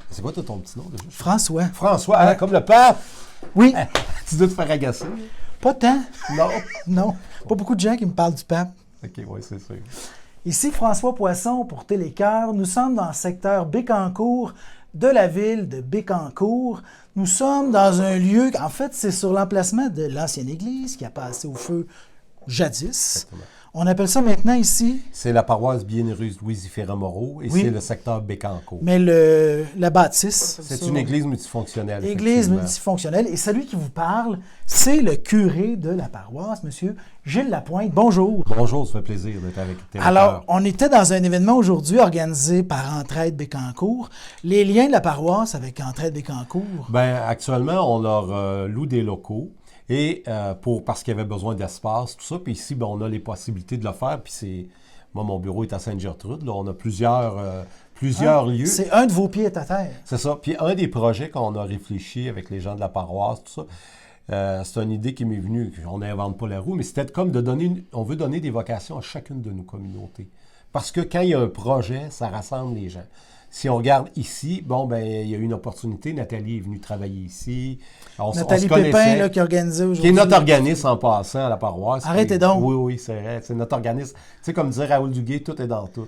C'est quoi ton petit nom déjà? François. François, hein, comme le pape. Oui. Tu dois te faire agacer. Pas tant. Non. Non. Pas beaucoup de gens qui me parlent du pape. OK, oui, c'est sûr. Ici François Poisson pour Télécœur. Nous sommes dans le secteur Bécancour de la ville de Bécancour. Nous sommes dans un lieu, en fait, c'est sur l'emplacement de l'ancienne église qui a passé au feu jadis. Exactement. On appelle ça maintenant ici... C'est la paroisse Bienheureuse Louise Ferrand-Moreau et Oui. c'est le secteur Bécancour. Mais la bâtisse... C'est sur- une église multifonctionnelle. Église effectivement. multifonctionnelle. Et celui qui vous parle, c'est le curé de la paroisse, monsieur Gilles Lapointe. Bonjour. Bonjour, ça fait plaisir d'être avec Télécœur. Alors, on était dans un événement aujourd'hui organisé par Entraide Bécancour. Les liens de la paroisse avec Entraide Bécancour. Ben, actuellement, on leur loue des locaux et parce qu'il y avait besoin d'espace, tout ça. Puis ici, ben, on a les possibilités de le faire. Puis c'est... Moi, mon bureau est à Sainte-Gertrude. Là, on a plusieurs lieux. C'est un de vos pieds à terre. C'est ça. Puis un des projets qu'on a réfléchi avec les gens de la paroisse, tout ça, c'est une idée qui m'est venue. On n'invente pas la roue, mais c'était comme de donner... On veut donner des vocations à chacune de nos communautés. Parce que quand il y a un projet, ça rassemble les gens. Si on regarde ici, bon, ben il y a eu une opportunité. Nathalie est venue travailler ici. Nathalie on se Pépin, connaissait, là, qui a organisé aujourd'hui. qui est notre organisme en passant à la paroisse. Arrêtez Puis- donc. Oui, c'est vrai. C'est notre organisme. Tu sais, comme disait Raoul Duguay, tout est dans tout.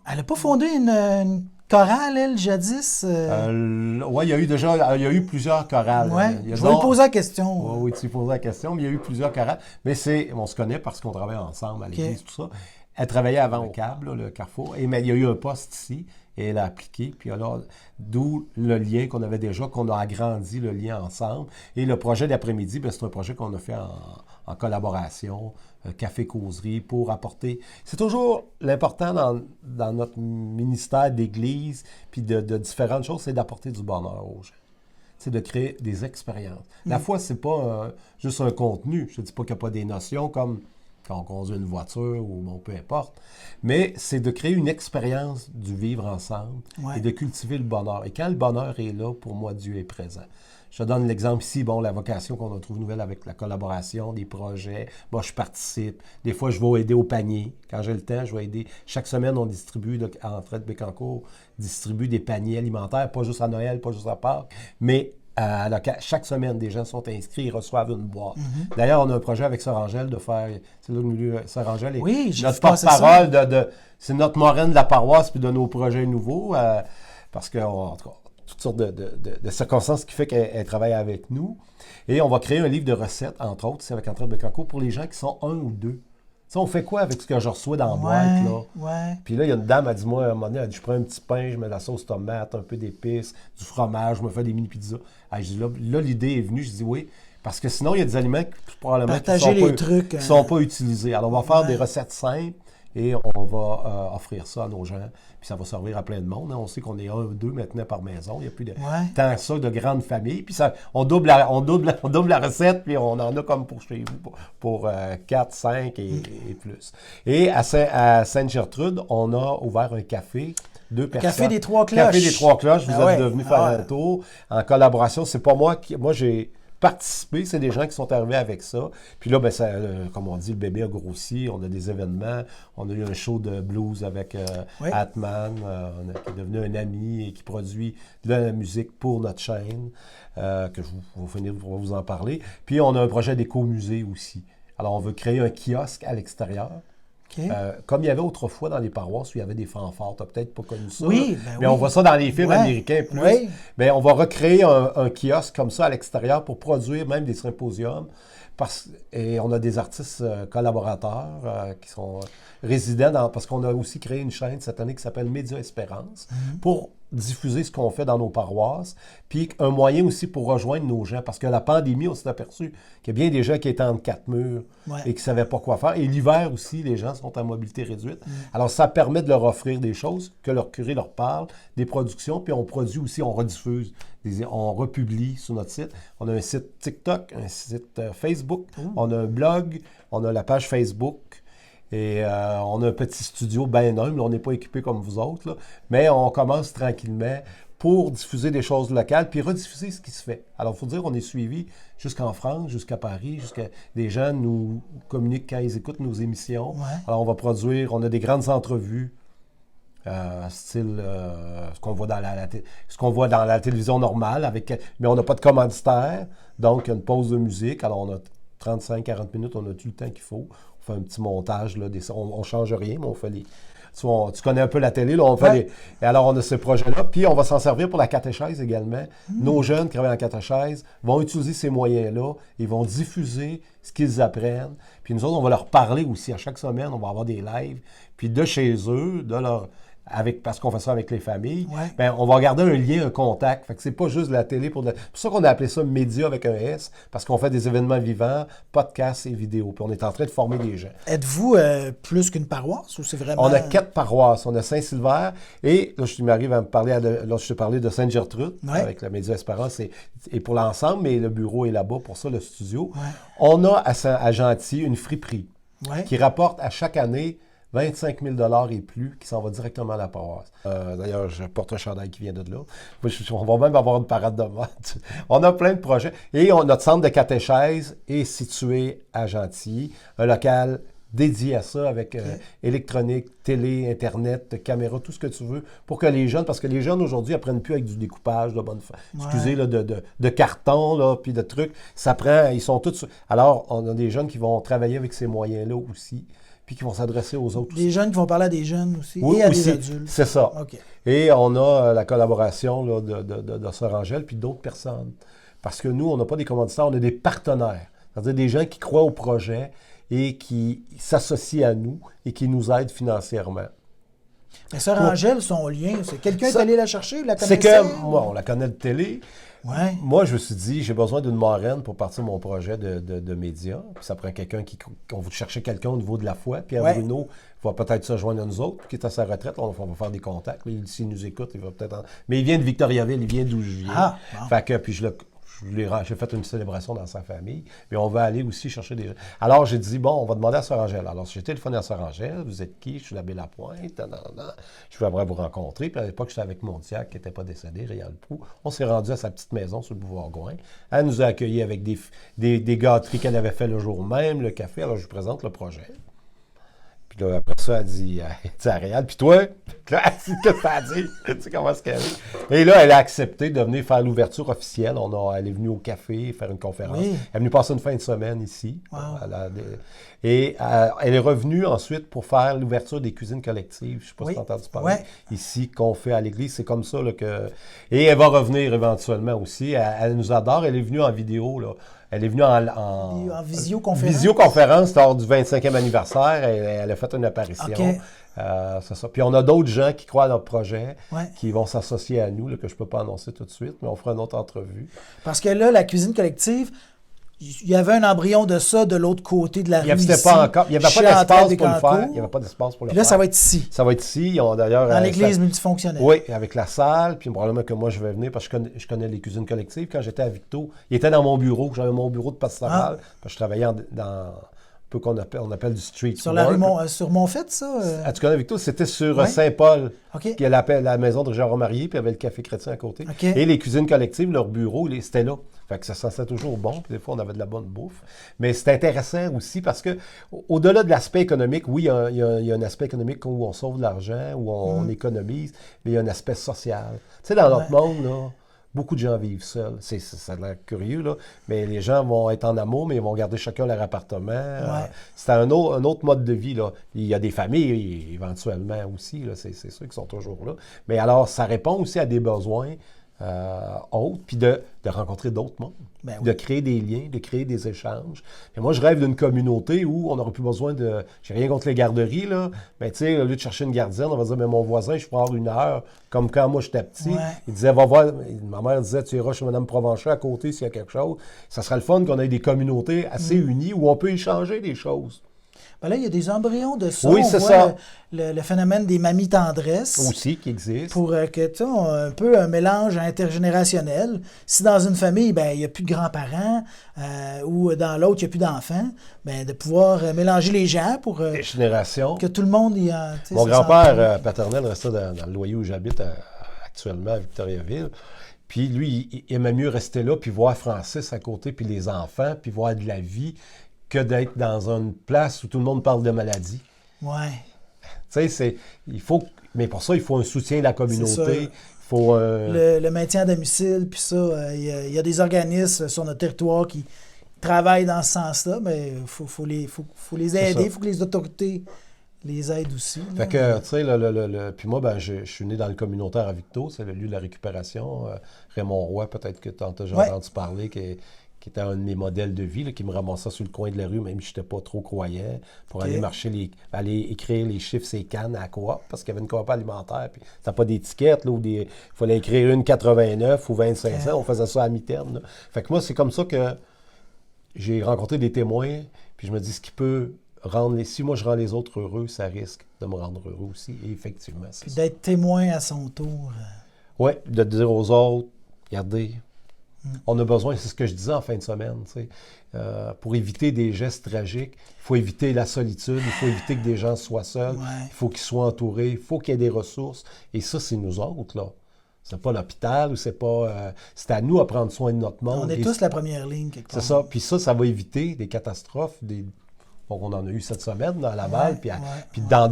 Elle n'a pas fondé une chorale, elle, jadis? Oui, il y a eu plusieurs chorales. Ouais. Il y a Je vais lui donc- poser la question. Oui, tu posais la question, mais il y a eu plusieurs chorales. Mais on se connaît parce qu'on travaille ensemble à l'église, tout ça. Elle travaillait avant au câble, là, le Carrefour, mais il y a eu un poste ici, et elle a appliqué. Puis alors, d'où le lien qu'on avait déjà, qu'on a agrandi le lien ensemble. Et le projet d'après-midi, ben, c'est un projet qu'on a fait en collaboration, café-causerie, pour apporter... C'est toujours l'important dans notre ministère d'église, puis de différentes choses, c'est d'apporter du bonheur aux gens. C'est de créer des expériences. La foi, c'est pas juste un contenu. Je ne dis pas qu'il n'y a pas des notions comme quand on conduit une voiture ou bon, peu importe. Mais c'est de créer une expérience du vivre ensemble et de cultiver le bonheur. Et quand le bonheur est là, pour moi, Dieu est présent. Je te donne l'exemple ici, bon, la vocation qu'on a trouvée nouvelle avec la collaboration, des projets. Moi, je participe. Des fois, je vais aider au panier. Quand j'ai le temps, je vais aider. Chaque semaine, on distribue, Entraide Bécancour distribue des paniers alimentaires, pas juste à Noël, pas juste à Pâques, mais chaque semaine, des gens sont inscrits, ils reçoivent une boîte. D'ailleurs, on a un projet avec Sœur Angèle de faire... C'est là le milieu, Sœur Angèle est notre porte-parole, c'est notre marraine de la paroisse puis de nos projets nouveaux, parce que, en tout cas, toutes sortes de circonstances qui fait qu'elle travaille avec nous. Et on va créer un livre de recettes, entre autres, c'est avec Entraide Bécancour, pour les gens qui sont un ou deux. Tu sais, on fait quoi avec ce que je reçois dans la boîte, là? Ouais. Puis là, il y a une dame, elle dit, moi, à un moment donné, elle dit, je prends un petit pain, je mets de la sauce tomate, un peu d'épices, du fromage, je me fais des mini-pizzas. Je dis, là, l'idée est venue, je dis oui, parce que sinon, il y a des aliments qui probablement qui sont pas utilisés. Alors, on va faire des recettes simples et on va offrir ça à nos gens. Puis ça va servir à plein de monde. Hein. On sait qu'on est un ou deux maintenant par maison. Il n'y a plus tant que ça de grandes familles. Puis ça, on double la recette, puis on en a comme pour chez vous, pour 4, 5 et plus. Et à Sainte-Gertrude, on a ouvert un café. 2 personnes. Café des Trois Cloches. Café des Trois Cloches. Vous êtes devenus faire un tour en collaboration. C'est pas moi qui... Moi, j'ai participer, c'est des gens qui sont arrivés avec ça. Puis là, ben, comme on dit, le bébé a grossi, on a des événements, on a eu un show de blues avec Atman, qui est devenu un ami et qui produit de la musique pour notre chaîne, que je vais finir pour vous en parler. Puis on a un projet d'éco-musée aussi. Alors, on veut créer un kiosque à l'extérieur. Comme il y avait autrefois dans les paroisses où il y avait des fanfares, tu n'as peut-être pas connu ça. Mais on voit ça dans les films américains plus. Mais on va recréer un kiosque comme ça à l'extérieur pour produire même des symposiums. Et on a des artistes collaborateurs qui sont résidents parce qu'on a aussi créé une chaîne cette année qui s'appelle Média Espérance pour diffuser ce qu'on fait dans nos paroisses, puis un moyen aussi pour rejoindre nos gens, parce que la pandémie, on s'est aperçu qu'il y a bien des gens qui étaient entre quatre murs et qui ne savaient pas quoi faire. Et l'hiver aussi, les gens sont à mobilité réduite. Alors, ça permet de leur offrir des choses, que leur curé leur parle, des productions, puis on produit aussi, on rediffuse, on republie sur notre site. On a un site TikTok, un site Facebook, on a un blog, on a la page Facebook. Et on a un petit studio bien humble, on n'est pas équipé comme vous autres, là, mais on commence tranquillement pour diffuser des choses locales, puis rediffuser ce qui se fait. Alors, il faut dire qu'on est suivi jusqu'en France, jusqu'à Paris, des gens nous communiquent quand ils écoutent nos émissions. Alors, on va produire, on a des grandes entrevues style ce qu'on voit ce qu'on voit dans la télévision normale, mais on n'a pas de commanditaire, donc il y a une pause de musique, alors on a 35-40 minutes, on a tout le temps qu'il faut. On fait un petit montage, là, on ne change rien, mais on fait les... Tu connais un peu la télé, là, on fait et alors on a ce projet-là, puis on va s'en servir pour la catéchèse également. Nos jeunes qui travaillent en catéchèse vont utiliser ces moyens-là, ils vont diffuser ce qu'ils apprennent, puis nous autres, on va leur parler aussi. À chaque semaine, on va avoir des lives, puis de chez eux, parce qu'on fait ça avec les familles, ben, on va garder un lien, un contact. Fait que c'est pas juste de la télé C'est pour ça qu'on a appelé ça média avec un S, parce qu'on fait des événements vivants, podcasts et vidéos. Puis on est en train de former des gens. Êtes-vous plus qu'une paroisse ou c'est vraiment... On a 4 paroisses. On a Saint-Sylvain et là, je m'arrive à me parler je te parlais de Sainte-Gertrude avec le Média Espérance et pour l'ensemble, mais le bureau est là-bas pour ça, le studio. Ouais. On a à Gentilly une friperie qui rapporte à chaque année 25 000 $ et plus qui s'en va directement à la paroisse. D'ailleurs, je porte un chandail qui vient de là. On va même avoir une parade de mode. On a plein de projets. Et notre centre de catéchèse est situé à Gentilly, un local dédié à ça avec électronique, télé, Internet, caméra, tout ce que tu veux pour que les jeunes, parce que les jeunes aujourd'hui apprennent plus avec du découpage de de carton, là, puis de trucs. Ça prend, ils sont tous... Alors, on a des jeunes qui vont travailler avec ces moyens-là aussi, puis qui vont s'adresser aux autres. Des jeunes qui vont parler à des jeunes aussi, oui, et à aussi, des adultes. C'est ça. Okay. Et on a la collaboration là, de Sœur Angèle, puis d'autres personnes. Parce que nous, on n'a pas des commanditaires, on a des partenaires. C'est-à-dire des gens qui croient au projet et qui s'associent à nous et qui nous aident financièrement. Mais Sœur Angèle, son lien, c'est quelqu'un est allé la chercher, la connaissait? C'est que, moi, on la connaît de télé. Ouais. Moi, je me suis dit, j'ai besoin d'une marraine pour partir mon projet de médias. Puis ça prend quelqu'un on va chercher quelqu'un au niveau de la foi. Puis Bruno va peut-être se joindre à nous autres, qui est à sa retraite. Là, on va faire des contacts. S'il nous écoute, il va peut-être... Mais il vient de Victoriaville, il vient d'où je viens. Ah, bon. Fait que, puis j'ai fait une célébration dans sa famille, mais on va aller aussi chercher des gens. Alors, j'ai dit, bon, on va demander à Sœur Angèle. Alors, j'ai téléphoné à Sœur Angèle, vous êtes qui? Je suis l'abbé Lapointe, je voudrais vous rencontrer. Puis à l'époque, j'étais avec mon diacre qui n'était pas décédé, Réal Proux. On s'est rendu à sa petite maison sur le boulevard Gouin. Elle nous a accueillis avec des gâteries qu'elle avait fait le jour même, le café. Alors, je vous présente le projet. Puis là, après ça, elle dit à Réal, puis toi, qu'est-ce que ça a dit? Tu sais comment est-ce qu'elle est? Et là, elle a accepté de venir faire l'ouverture officielle. Elle est venue au café faire une conférence. Oui. Elle est venue passer une fin de semaine ici. Wow. Elle est revenue ensuite pour faire l'ouverture des cuisines collectives. Je ne sais pas si tu as entendu parler. Ici, qu'on fait à l'église. C'est comme ça là, que... Et elle va revenir éventuellement aussi. Elle nous adore. Elle est venue en vidéo, là. Elle est venue en visioconférence. Visioconférence lors du 25e anniversaire. Elle a fait une apparition. Okay. C'est ça. Puis on a d'autres gens qui croient à notre projet, qui vont s'associer à nous, là, que je ne peux pas annoncer tout de suite, mais on fera une autre entrevue. Parce que là, la cuisine collective, il y avait un embryon de ça de l'autre côté de la rue. Il n'y avait pas d'espace pour le faire. Il n'y avait pas d'espace pour le faire. Là, ça va être ici. Ça va être ici. Ils ont d'ailleurs... Dans l'église multifonctionnelle. Oui, avec la salle. Puis probablement que moi, je vais venir parce que je connais les cuisines collectives. Quand j'étais à Victo, il était dans mon bureau. J'avais mon bureau de pastoral. Parce que je travaillais dans... peu qu'on appelle du street sur la rue sur Montfait, ça? Tu connais Victo? C'était sur Saint-Paul, qui est la maison de Jean Romarié, puis il y avait le café chrétien à côté. Et les cuisines collectives, leur bureau, c'était là. Fait que ça sentait toujours bon, puis des fois, on avait de la bonne bouffe. Mais c'est intéressant aussi parce que, au-delà de l'aspect économique, oui, il y a un aspect économique où on sauve de l'argent, où on économise, mais il y a un aspect social. Tu sais, dans notre monde, là, beaucoup de gens vivent seuls. Ça a l'air curieux, là, mais les gens vont être en amour, mais ils vont garder chacun leur appartement. C'est un autre mode de vie, là. Il y a des familles, éventuellement, aussi, là, c'est ceux qui sont toujours là. Mais alors, ça répond aussi à des besoins autres, puis de rencontrer d'autres mondes, de créer des liens, de créer des échanges. Et moi, je rêve d'une communauté où on n'aura plus besoin de... J'ai rien contre les garderies, là, mais tu sais, au lieu de chercher une gardienne, on va dire, mais mon voisin, je peux avoir 1 heure, comme quand moi, j'étais petit. Il disait, va voir... Ma mère disait, tu iras chez Mme Provencher à côté s'il y a quelque chose. Ça serait le fun qu'on ait des communautés assez unies où on peut échanger des choses. Ben là, il y a des embryons de ça. Oui, c'est ça. Le phénomène des mamies tendresses. Aussi, qui existe. Pour que tu aies un peu un mélange intergénérationnel. Si dans une famille, il n'y a plus de grands-parents ou dans l'autre, il n'y a plus d'enfants, de pouvoir mélanger les gens pour les générations. Que tout le monde y a... Mon grand-père paternel restait dans le loyer où j'habite actuellement à Victoriaville. Puis lui, il aimait mieux rester là, puis voir Francis à côté, puis les enfants, puis voir de la vie, que d'être dans une place où tout le monde parle de maladie. Ouais. Tu sais, mais pour ça, il faut un soutien de la communauté. Il faut... Le maintien à domicile, puis ça, il y a des organismes sur notre territoire qui travaillent dans ce sens-là, mais il faut les aider, il faut que les autorités les aident aussi. Là. Fait que, tu sais, puis moi, ben, je suis né dans le communautaire à Victo, c'est le lieu de la récupération. Raymond Roy, peut-être que tu as déjà entendu parler, qui était un de mes modèles de vie, là, qui me ramassait sur le coin de la rue, même si je n'étais pas trop croyant, pour aller aller écrire les chiffres, ces cannes à la coop, parce qu'il y avait une coop alimentaire, puis ça pas d'étiquette, là, il fallait écrire une 89 ou 25 cents, on faisait ça à mi-terme. Là. Fait que moi, c'est comme ça que j'ai rencontré des témoins, puis je me dis, ce qui peut si moi je rends les autres heureux, ça risque de me rendre heureux aussi, et effectivement, c'est puis ça. d'être témoin à son tour. Oui, de dire aux autres, regardez, on a besoin, c'est ce que je disais en fin de semaine, tu sais, pour éviter des gestes tragiques, il faut éviter la solitude, il faut éviter que des gens soient seuls, il faut qu'ils soient entourés, il faut qu'il y ait des ressources, et ça, c'est nous autres, là. C'est pas l'hôpital ou c'est pas... c'est à nous à prendre soin de notre monde. On est tous la première ligne, quelque part. C'est ça, puis ça va éviter des catastrophes, on en a eu cette semaine dans Laval, puis dans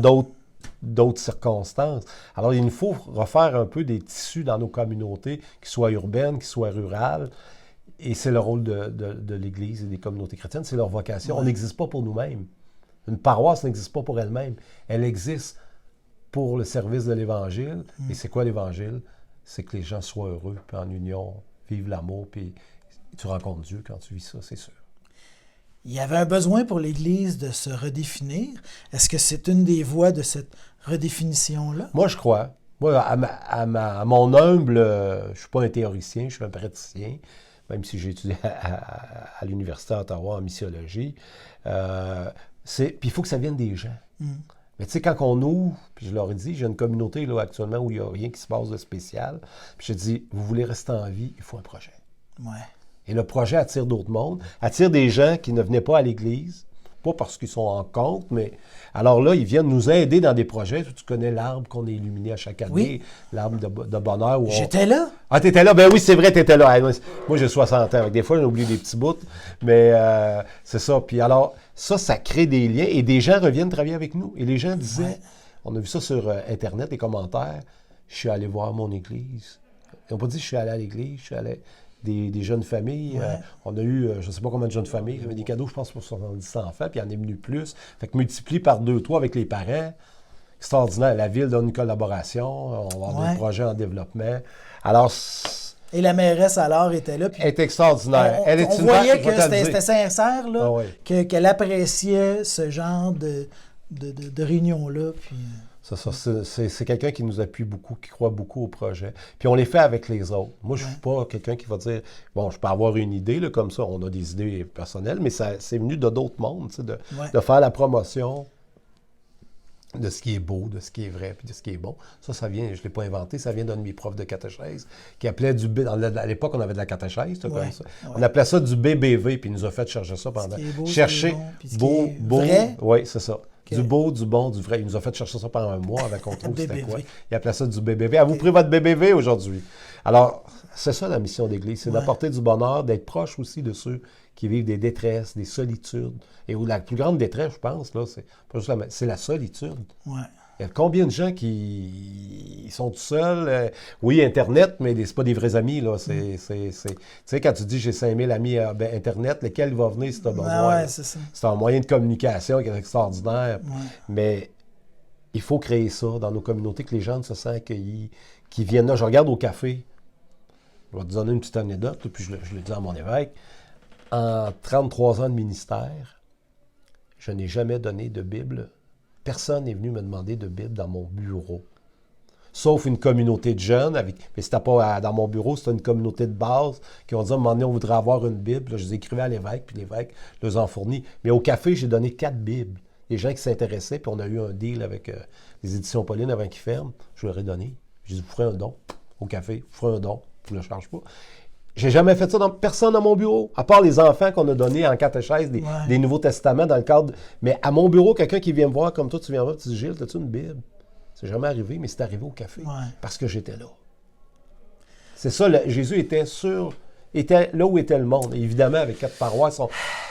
d'autres circonstances. Alors, il nous faut refaire un peu des tissus dans nos communautés, qui soient urbaines, qui soient rurales, et c'est le rôle de l'Église et des communautés chrétiennes, c'est leur vocation. On n'existe pas pour nous-mêmes. Une paroisse n'existe pas pour elle-même. Elle existe pour le service de l'Évangile. Et c'est quoi l'Évangile? C'est que les gens soient heureux, puis en union, vivent l'amour, puis tu rencontres Dieu quand tu vis ça, c'est sûr. Il y avait un besoin pour l'Église de se redéfinir. Est-ce que c'est une des voies de cette redéfinition-là? Moi, je crois. Moi, à mon humble, je ne suis pas un théoricien, je suis un praticien, même si j'ai étudié à l'Université d'Ottawa en missiologie. Puis il faut que ça vienne des gens. Mais tu sais, quand on ouvre, puis je leur ai dit, j'ai une communauté là, actuellement où il n'y a rien qui se passe de spécial. Puis je dis, vous voulez rester en vie, il faut un projet. Ouais. Et le projet attire d'autres mondes, attire des gens qui ne venaient pas à l'Église, pas parce qu'ils sont en compte, mais... Alors là, ils viennent nous aider dans des projets. Tu connais l'arbre qu'on a illuminé à chaque année, l'arbre de bonheur. J'étais là. Ah, t'étais là? Ben oui, c'est vrai, t'étais là. Moi, j'ai 60 ans. Des fois, j'ai oublié des petits bouts, mais c'est ça. Puis alors, ça crée des liens et des gens reviennent travailler avec nous. Et les gens disaient, on a vu ça sur Internet, les commentaires, je suis allé voir mon église. Ils n'ont pas dit je suis allé à l'église, je suis allé... Des jeunes familles. On a eu, je ne sais pas combien de jeunes familles, il y avait des cadeaux, je pense, pour 70 enfants, puis il y en est venu plus. Fait que multiplie par 2, 3 avec les parents. Extraordinaire. La ville donne une collaboration. On va avoir des projets en développement. Alors... Et la mairesse, alors, était là. Puis elle est extraordinaire. On voyait que c'était sincère, là, qu'elle appréciait ce genre de réunion-là. Puis... C'est quelqu'un qui nous appuie beaucoup, qui croit beaucoup au projet. Puis on les fait avec les autres. Moi, je ne suis pas quelqu'un qui va dire, bon, je peux avoir une idée, là, comme ça, on a des idées personnelles, mais c'est venu de d'autres mondes, de faire la promotion de ce qui est beau, de ce qui est vrai, puis de ce qui est bon. Ça vient, je ne l'ai pas inventé, ça vient d'un de mes profs de catéchèse, qui appelait à l'époque, on avait de la catéchèse, comme ça. On appelait ça du BBV, puis il nous a fait chercher ça pendant... Chercher beau, vrai. Oui, c'est ça. Du beau, du bon, du vrai. Il nous a fait chercher ça pendant un mois avant qu'on trouve c'était quoi. Il appelait ça du BBV. Avez-vous pris votre BBV aujourd'hui? Alors, c'est ça la mission d'Église, c'est d'apporter du bonheur, d'être proche aussi de ceux qui vivent des détresses, des solitudes. Et où la plus grande détresse, je pense, là, c'est la solitude. Ouais. Il y a combien de gens qui sont tout seuls? Oui, Internet, mais c'est pas des vrais amis. Là. Tu sais, quand tu dis j'ai 5000 amis Internet, lequel va venir si tu as besoin? C'est un moyen de communication qui est extraordinaire. Ouais. Mais il faut créer ça dans nos communautés, que les gens se sentent accueillis, qui viennent là. Je regarde au café. Je vais te donner une petite anecdote, là, puis je le dis à mon évêque. En 33 ans de ministère, je n'ai jamais donné de Bible. Personne n'est venu me demander de Bible dans mon bureau. Sauf une communauté de jeunes. Mais c'était pas dans mon bureau, c'était une communauté de base qui ont dit à un moment donné, on voudrait avoir une Bible. Là, je les écrivais à l'évêque, puis l'évêque les en fournit. Mais au café, j'ai donné 4 Bibles. Les gens qui s'intéressaient, puis on a eu un deal avec les éditions Pauline avant qu'ils ferment. Je leur ai donné. J'ai dit, vous ferez un don au café, vous ferez un don, je ne le charge pas. J'ai jamais fait ça dans personne dans mon bureau, à part les enfants qu'on a donnés en catéchèse, des Nouveaux Testaments dans le cadre... Mais à mon bureau, quelqu'un qui vient me voir comme toi, tu viens me voir, tu dis, Gilles, as-tu une Bible? C'est jamais arrivé, mais c'est arrivé au café, parce que j'étais là. C'est ça, Jésus était sur était là où était le monde. Et évidemment, avec 4 paroisses,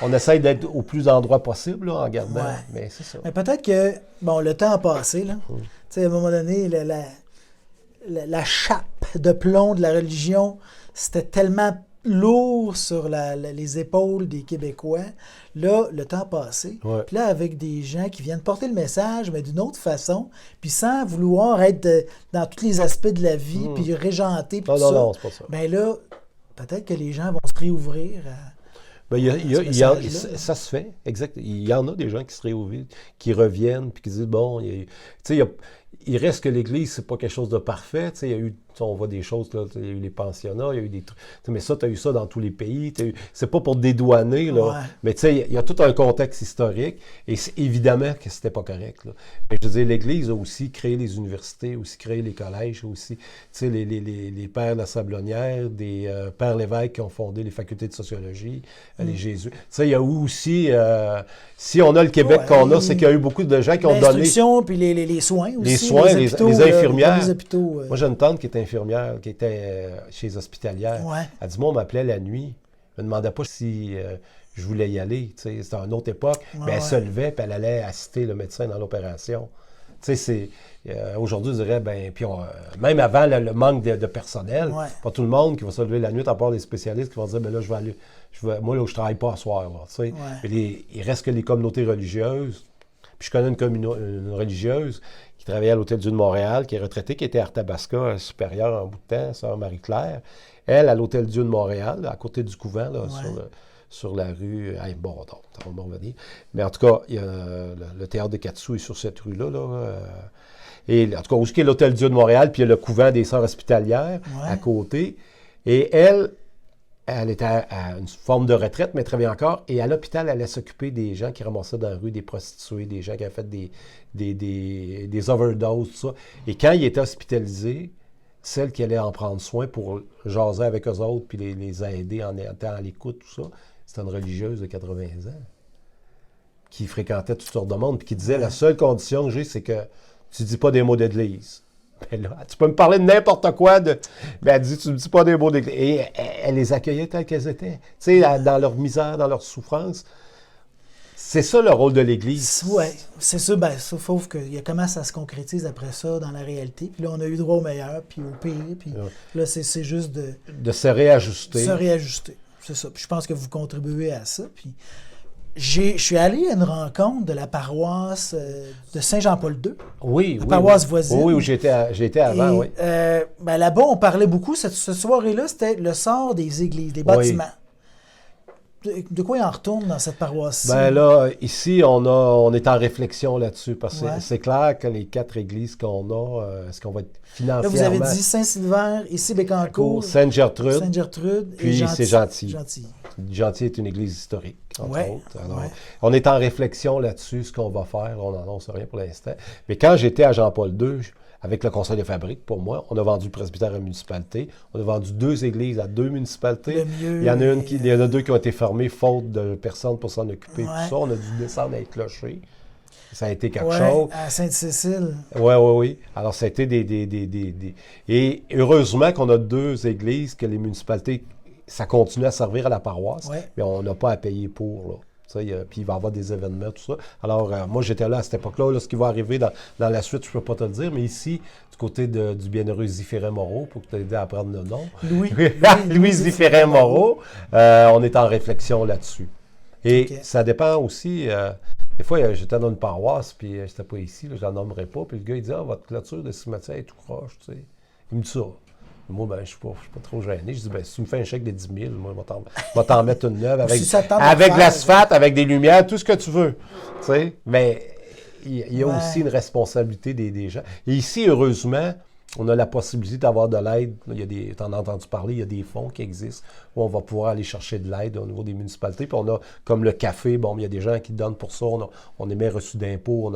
on essaie d'être au plus d'endroits possible là, en gardant. Ouais. Mais c'est ça. Mais peut-être que, bon, le temps a passé, là. Tu sais, à un moment donné, la chape de plomb de la religion, c'était tellement lourd sur les épaules des Québécois. Là, le temps a passé. Ouais. Puis là, avec des gens qui viennent porter le message, mais d'une autre façon, puis sans vouloir être dans tous les aspects de la vie, puis régenter, puis tout ça. Non, c'est pas ça. Ben là, peut-être que les gens vont se réouvrir ça se fait, exact. Il y en a des gens qui se réouvrent, qui reviennent, puis qui disent, bon, il reste que l'Église, c'est pas quelque chose de parfait. Il y a eu, on voit des choses, là, il y a eu les pensionnats, il y a eu des trucs. Mais ça, tu as eu ça dans tous les pays. C'est pas pour dédouaner, là, ouais. mais il y a tout un contexte historique, et c'est évidemment que c'était pas correct. Là. Mais je veux dire, l'Église a aussi créé les universités, aussi créé les collèges, aussi les pères de la Sablonnière, des pères Lévesque qui ont fondé les facultés de sociologie, les Jésuites. Il y a eu aussi, si on a le Québec qu'on a, c'est qu'il y a eu beaucoup de gens qui ont donné... L'instruction, puis les soins aussi. Les soins, les infirmières. Les hôpitaux, Moi, j'ai une tante qui était infirmière, qui était chez les Hospitalières. Ouais. Elle dit, moi, on m'appelait la nuit. Elle ne me demandait pas si je voulais y aller. C'était une autre époque. Mais elle se levait, puis elle allait assister le médecin dans l'opération. Aujourd'hui, je dirais, même avant le manque de personnel, pas tout le monde qui va se lever la nuit, à part les spécialistes qui vont dire, là, je vais aller, moi, là, je travaille pas à soir. Là, il reste que les communautés religieuses. Puis je connais une religieuse qui travaillait à l'Hôtel-Dieu de Montréal, qui est retraitée, qui était à Arthabasca supérieure en bout de temps, sœur Marie-Claire. Elle, à l'Hôtel-Dieu de Montréal, à côté du couvent, là, sur la rue... on va revenir. Mais en tout cas, il y a le théâtre de Katsu est sur cette rue-là. Et en tout cas, où est l'Hôtel-Dieu de Montréal, puis il y a le couvent des sœurs hospitalières à côté. Et elle était à une forme de retraite, mais elle travaillait encore. Et à l'hôpital, elle allait s'occuper des gens qui ramassaient dans la rue, des prostituées, des gens qui avaient fait des overdoses, tout ça. Et quand il était hospitalisé, celle qui allait en prendre soin pour jaser avec eux autres, puis les aider en étant à l'écoute, tout ça, c'était une religieuse de 80 ans qui fréquentait toutes sortes de monde, puis qui disait, la seule condition que j'ai, c'est que tu dis pas des mots d'église. Ben là, tu peux me parler de n'importe quoi. Elle dit, tu ne me dis pas des mots d'église. Et elle les accueillait telles qu'elles étaient. Tu sais, dans leur misère, dans leur souffrance. C'est ça le rôle de l'Église. Oui, c'est ça. Sauf qu'il y a comment ça se concrétise après ça dans la réalité. Puis là, on a eu droit au meilleur, puis au pire. Puis là, c'est juste de se réajuster. C'est ça. Puis je pense que vous contribuez à ça. Puis je suis allé à une rencontre de la paroisse de Saint-Jean-Paul II. Oui, la paroisse voisine. Oui, où j'ai été avant, oui. Là-bas, on parlait beaucoup. Cette soirée-là, c'était le sort des églises, des bâtiments. De quoi il en retourne dans cette paroisse-ci? Là, ici, on est en réflexion là-dessus, parce que c'est clair que les 4 églises qu'on a, est-ce qu'on va être financièrement... Là, vous avez dit Saint-Sylvain, ici Bécancour, Sainte-Gertrude, puis c'est Gentil. Gentil est une église historique, entre autres. Alors, on est en réflexion là-dessus, ce qu'on va faire. On n'annonce rien pour l'instant. Mais quand j'étais à Jean-Paul II, avec le conseil de fabrique, pour moi, on a vendu le presbytère à une municipalité. On a vendu 2 églises à 2 municipalités. Il y en a 2 qui ont été fermées faute de personnes pour s'en occuper. Tout ça, on a dû descendre avec clocher. Ça a été quelque chose. À Sainte-Cécile. Oui. Alors, ça a été Et heureusement qu'on a 2 églises que les municipalités, ça continue à servir à la paroisse, mais on n'a pas à payer pour, là. Puis il va y avoir des événements, tout ça. Alors, moi, j'étais là à cette époque-là. Là, ce qui va arriver dans la suite, je ne peux pas te le dire, mais ici, du côté du bienheureux Ziphérin-Moreau, pour t'aider à apprendre le nom. Louis Ziphérin-Moreau, on est en réflexion là-dessus. Et ça dépend aussi... des fois, j'étais dans une paroisse, puis j'étais pas ici, là, je n'en nommerai pas, puis le gars, il dit « votre clôture de cimetière est tout croche, tu sais. » Il me dit ça. Moi, je ne suis pas trop gêné. Je dis, si tu me fais un chèque de 10 000, moi, je vais t'en mettre une neuve avec de l'asphalte, avec des lumières, tout ce que tu veux. Tu sais? Mais il y a aussi une responsabilité des gens. Et ici, heureusement, on a la possibilité d'avoir de l'aide. Tu en as entendu parler, il y a des fonds qui existent où on va pouvoir aller chercher de l'aide au niveau des municipalités. Puis on a, comme le café, il y a des gens qui donnent pour ça. On émet reçu d'impôts.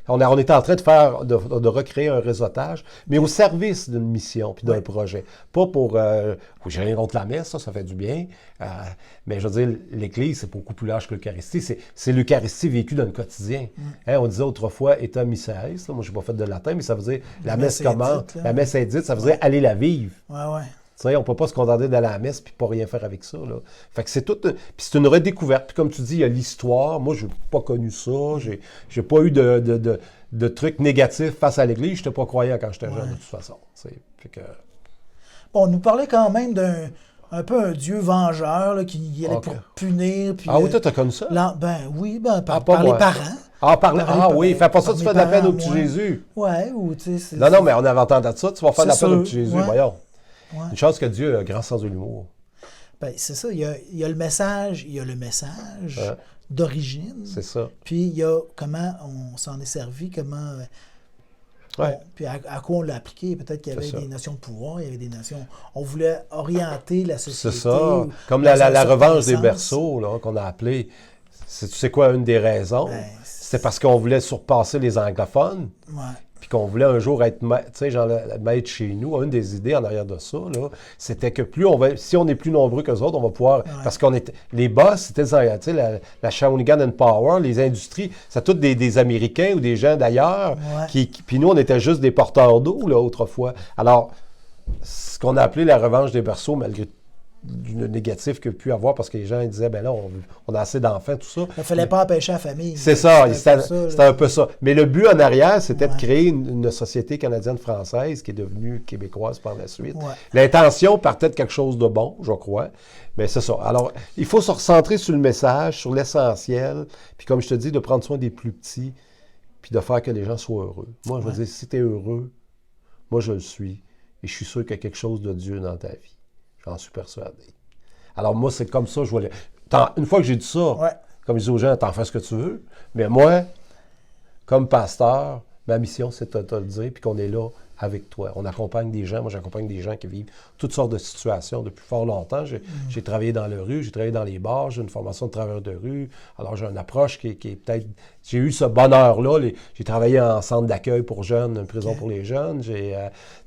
On est en train de recréer un réseautage, mais au service d'une mission puis d'un projet. Pas pour... j'ai rien contre la messe, ça fait du bien. Mais je veux dire, l'Église, c'est beaucoup plus large que l'Eucharistie. C'est l'Eucharistie vécue dans le quotidien. On disait autrefois « Eta missaris ». Moi, je n'ai pas fait de latin, mais ça veut dire la messe commence. La messe est dite, ça veut dire « aller la vivre ». Tu sais, on ne peut pas se contenter d'aller à la messe puis pas rien faire avec ça. Là. Fait que c'est tout. Puis c'est une redécouverte. Puis comme tu dis, il y a l'histoire. Moi, je n'ai pas connu ça. J'ai pas eu de trucs négatifs face à l'Église. Je n'étais pas croyant quand j'étais jeune, de toute façon. Fait que... Bon, on nous parlait quand même un peu un Dieu vengeur là, qui allait pour punir. Puis, oui, toi, tu as connu ça? Oui, par moi. les parents. Oui, fais pas ça, tu fais de la peine au petit Jésus. Ouais, ou tu sais. Non, mais on avait entendu ça, tu vas faire de la peine au petit Jésus, voyons. Ouais. Une chance que Dieu a un grand sens de l'humour. Ben, c'est ça, il y a le message, d'origine. C'est ça. Puis il y a comment on s'en est servi, comment. Puis à quoi on l'a appliqué. Peut-être qu'il y avait des notions de pouvoir, il y avait des notions. On voulait orienter la société. C'est ça. Comme la revanche des berceaux là, qu'on a appelé. Tu sais quoi, une des raisons? C'est parce qu'on voulait surpasser les anglophones. Ouais. Puis qu'on voulait un jour être maître chez nous. Une des idées en arrière de ça, là, c'était que si on est plus nombreux qu'eux autres, on va pouvoir... Ouais. Parce qu'on était... Les boss, c'était la Shawinigan and Power, les industries, c'est tous des Américains ou des gens d'ailleurs. Ouais. Puis nous, on était juste des porteurs d'eau, là, autrefois. Alors, ce qu'on a appelé la revanche des berceaux, malgré du négatif qu'il y a pu avoir, parce que les gens ils disaient, ben là, on a assez d'enfants, tout ça. Il ne fallait pas empêcher la famille. C'est ça, c'était un peu ça. Mais le but en arrière, c'était de créer une société canadienne-française qui est devenue québécoise par la suite. Ouais. L'intention partait de quelque chose de bon, je crois. Mais c'est ça. Alors, il faut se recentrer sur le message, sur l'essentiel, puis comme je te dis, de prendre soin des plus petits, puis de faire que les gens soient heureux. Moi, je veux dire, si tu es heureux, moi, je le suis, et je suis sûr qu'il y a quelque chose de Dieu dans ta vie. J'en suis persuadé. Alors moi, c'est comme ça, je vois une fois que j'ai dit ça, comme je dis aux gens, t'en fais ce que tu veux, mais moi, comme pasteur, ma mission, c'est de te le dire, puis qu'on est là avec toi. On accompagne des gens, moi j'accompagne des gens qui vivent toutes sortes de situations depuis fort longtemps. J'ai travaillé dans la rue, j'ai travaillé dans les bars, j'ai une formation de travailleur de rue, alors j'ai une approche qui est peut-être... J'ai eu ce bonheur-là, j'ai travaillé en centre d'accueil pour jeunes, une prison pour les jeunes, j'ai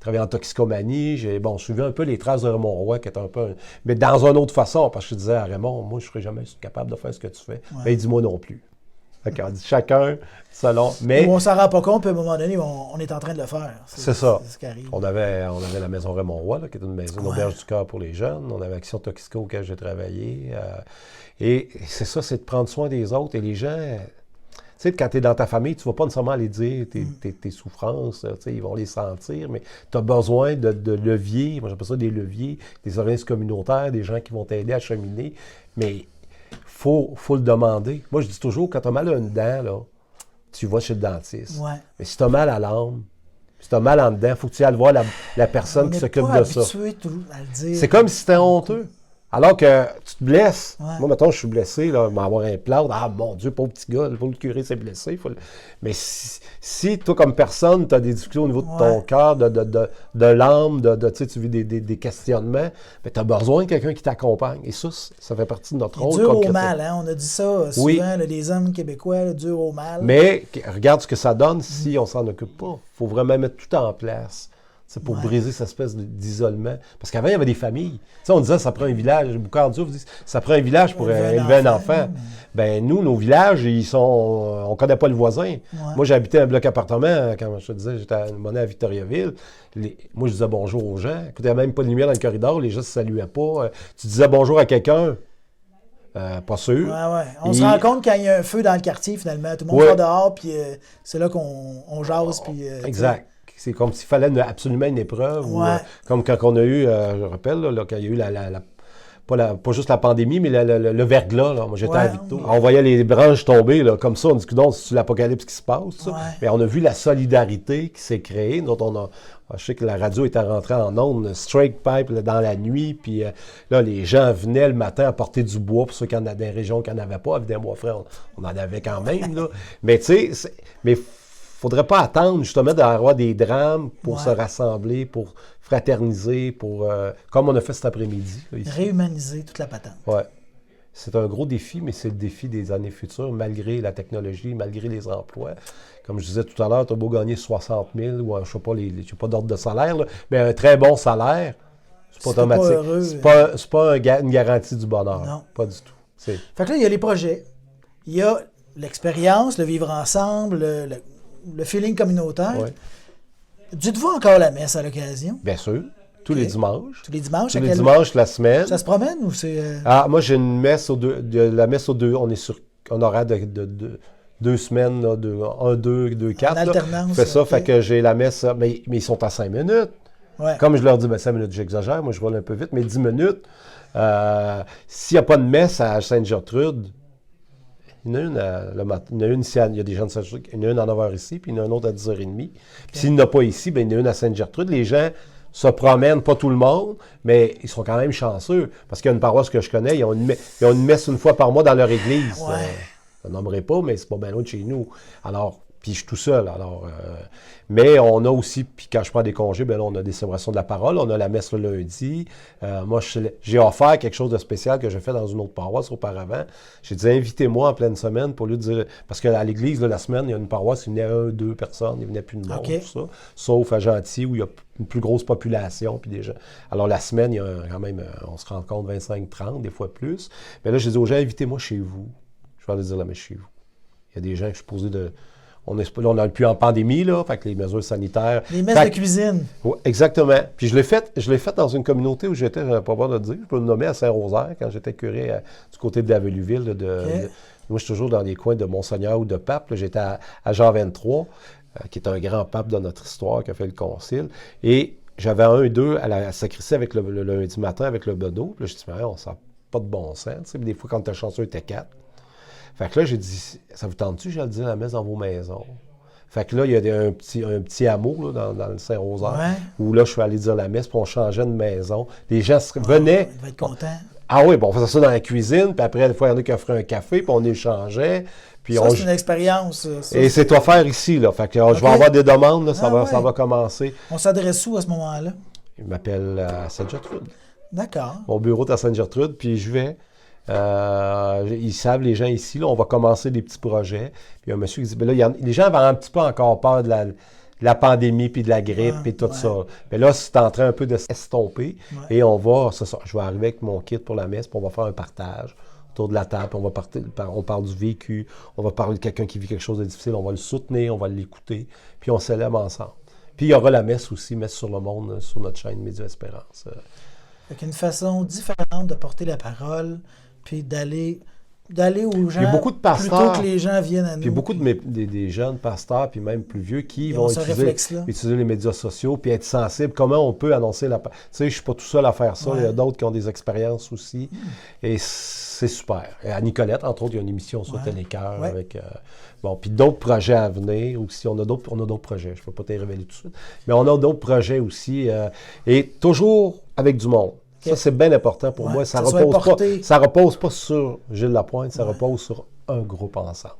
travaillé en toxicomanie, j'ai suivi un peu les traces de Raymond Roy, qui est un peu... Mais dans une autre façon, parce que je disais à Raymond, moi je ne serais jamais capable de faire ce que tu fais, mais dis-moi non plus. On dit chacun selon. Mais on s'en rend pas compte, puis à un moment donné, on est en train de le faire. C'est ça. C'est ce qui arrive. On avait la maison Raymond Roy, là, qui est une maison d'auberge du cœur pour les jeunes. On avait Action Toxico auquel j'ai travaillé. Et c'est ça, c'est de prendre soin des autres. Et les gens, tu sais, quand tu es dans ta famille, tu ne vas pas nécessairement aller dire tes souffrances, ils vont les sentir, mais tu as besoin de leviers. Moi, j'appelle ça des leviers, des organismes communautaires, des gens qui vont t'aider à cheminer. Mais faut le demander. Moi, je dis toujours, quand tu as mal à une dent, là, tu vas chez le dentiste. Ouais. Mais si tu as mal à l'âme, si tu as mal en dedans, il faut que tu ailles voir la personne qui s'occupe de ça. À le dire. C'est comme si c'était honteux. Alors que tu te blesses. Ouais. Moi, mettons, je suis blessé, là, m'avoir un plâtre. Ah, mon Dieu, pauvre petit gars, il faut le curer, c'est blessé. Mais si toi, comme personne, tu as des difficultés au niveau de ton cœur, de l'âme, tu vis des questionnements, tu as besoin de quelqu'un qui t'accompagne. Et ça fait partie de notre rôle. Dur au mal, hein? On a dit ça souvent, les hommes québécois, dur au mal. Mais regarde ce que ça donne si on s'en occupe pas. Il faut vraiment mettre tout en place. C'est pour briser cette espèce d'isolement. Parce qu'avant, il y avait des familles. Tu sais, on disait, ça prend un village. Boucardiouf vous dit, ça prend un village pour élever un enfant. Ben nous, nos villages, on ne connaît pas le voisin. Ouais. Moi, j'habitais un bloc appartement, quand je te disais, j'étais à Victoriaville. Moi, je disais bonjour aux gens. Écoute, il n'y avait même pas de lumière dans le corridor. Les gens ne se saluaient pas. Tu disais bonjour à quelqu'un. Pas sûr. Ouais. On se rend compte quand il y a un feu dans le quartier, finalement. Tout le monde va dehors, puis c'est là qu'on jase. Exact. C'est comme s'il fallait absolument une épreuve. Ouais. Comme quand on a eu, je rappelle, là, quand il y a eu pas juste la pandémie, mais le verglas. Là. Moi, j'étais à Victo. On voyait les branches tomber, là, comme ça. On dit que c'est l'apocalypse qui se passe. Ça. Ouais. Mais on a vu la solidarité qui s'est créée. Je sais que la radio était rentrée en ondes, straight pipe là, dans la nuit. Puis là, les gens venaient le matin apporter du bois pour ceux qui en avaient des régions qui n'en avaient pas. Évidemment, moi, frère, on en avait quand même. Là. Mais tu sais, faudrait pas attendre justement d'avoir des drames pour se rassembler, pour fraterniser, comme on a fait cet après-midi. Là, réhumaniser toute la patente. Oui. C'est un gros défi, mais c'est le défi des années futures, malgré la technologie, malgré les emplois. Comme je disais tout à l'heure, tu as beau gagner 60 000 ou je ne sais pas d'ordre de salaire, là, mais un très bon salaire, c'est pas automatique. C'est pas une garantie du bonheur. Non. Pas du tout. Fait que là, il y a les projets, il y a l'expérience, le vivre ensemble, le feeling communautaire. Ouais. Dites-vous encore la messe à l'occasion? Bien sûr. tous les dimanches. Tous les dimanches? Tous les dimanches de la semaine. Ça se promène ou c'est... Moi, j'ai une messe la messe aux deux. On est sur un horaire de 2 semaines, là, 1, 2, 4. En alternance. Je fais ça, okay. fait que j'ai la messe, mais ils sont à 5 minutes. Ouais. Comme je leur dis, 5 minutes, j'exagère, moi je vole un peu vite, mais 10 minutes. S'il n'y a pas de messe à Sainte-Gertrude, il y en a une le matin. Il y en a une ici, il y a des gens de Sainte-Gertrude, il y en a une à 9h ici, puis il y en a une autre à 10h30. Puis s'il n'y en a pas ici, il y en a une à Sainte-Gertrude. Les gens se promènent, pas tout le monde, mais ils sont quand même chanceux. Parce qu'il y a une paroisse que je connais, ils ont une messe une fois par mois dans leur église. Ouais. Je ne nommerai pas, mais c'est pas bien loin de chez nous. Alors, puis je suis tout seul. Alors, mais on a aussi, puis quand je prends des congés, là, on a des célébrations de la parole, on a la messe le lundi. Moi, j'ai offert quelque chose de spécial que j'ai fait dans une autre paroisse auparavant. J'ai dit, invitez-moi en pleine semaine pour lui dire, parce qu'à l'église, là, la semaine, il y a une paroisse, il venait 1, 2 personnes, il venait plus de monde, tout ça. Sauf à Gentil, où il y a une plus grosse population, puis des gens. Alors, la semaine, il y a quand même, on se rencontre 25, 30, des fois plus. Mais là, j'ai dit aux gens, invitez-moi chez vous. Je vais aller dire la messe chez vous. Il y a des gens que je suis posé de... On est plus en pandémie, là, fait que les mesures sanitaires... Les messes de cuisine. Oui, exactement. Puis je l'ai fait dans une communauté où j'étais, je n'avais pas peur de le dire, je peux le nommer à Saint-Rosaire, quand j'étais curé du côté de la Velluville. Moi, je suis toujours dans les coins de Monseigneur ou de Pape. Là, j'étais à Jean 23, qui est un grand pape de notre histoire, qui a fait le concile. Et j'avais 1 et 2 à la sacristie avec le lundi matin avec le bedeau. Puis là, je dis, on sent pas de bon sens. Puis des fois, quand tu es chanceux, tu es 4. Fait que là, j'ai dit, ça vous tente-tu, je vais le dire, la messe dans vos maisons? Fait que là, il y a un petit hameau là, dans le Saint-Rosaire, où là, je suis allé dire la messe, puis on changeait de maison. Les gens venaient... Ils devaient être contents. Ah oui, bon, on faisait ça dans la cuisine, puis après, des fois, il y en a qui offraient un café, puis on échangeait. Puis ça, c'est une expérience. Ça. Et c'est offert ici, là. Fait que je vais avoir des demandes, là, ça va commencer. On s'adresse où à ce moment-là? Il m'appelle à Sainte-Gertrude. D'accord. Mon bureau est à Sainte-Gertrude, puis je vais... ils savent, les gens ici, là, on va commencer des petits projets. Puis il y a un monsieur qui dit, ben là, les gens avaient un petit peu encore peur de la pandémie, puis de la grippe, et tout ça. Mais là, c'est en train un peu de s'estomper. Et on va, je vais arriver avec mon kit pour la messe, puis on va faire un partage autour de la table. On parle du vécu, on va parler de quelqu'un qui vit quelque chose de difficile, on va le soutenir, on va l'écouter, puis on célèbre ensemble. Puis il y aura la messe aussi, Messe sur le monde, sur notre chaîne Média Espérance. Fait qu'une façon différente de porter la parole, puis d'aller aux gens, beaucoup de pasteurs, plutôt que les gens viennent à nous. Puis beaucoup des jeunes pasteurs, puis même plus vieux, qui vont utiliser les médias sociaux, puis être sensibles. Comment on peut annoncer la... Tu sais, je ne suis pas tout seul à faire ça. Il y a d'autres qui ont des expériences aussi. Et c'est super. Et à Nicolette, entre autres, il y a une émission sur Télécœur avec... puis d'autres projets à venir aussi. On a d'autres projets. Je ne peux pas te les révéler tout de suite. Mais on a d'autres projets aussi. Et toujours avec du monde. Ça, c'est bien important pour moi. Ça repose pas sur Gilles Lapointe, ça repose sur un groupe ensemble.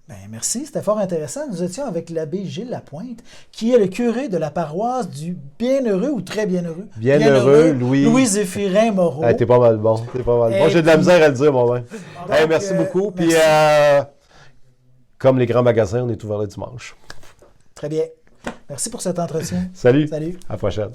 Bien, merci, c'était fort intéressant. Nous étions avec l'abbé Gilles Lapointe, qui est le curé de la paroisse du Bienheureux ou Très Bienheureux. Bienheureux, Louis-Zéphirin Moreau. T'es pas mal bon. Moi, j'ai de la misère à le dire moi-même. Merci beaucoup. Puis, comme les grands magasins, on est ouvert le dimanche. Très bien. Merci pour cet entretien. Salut. Salut. À la prochaine.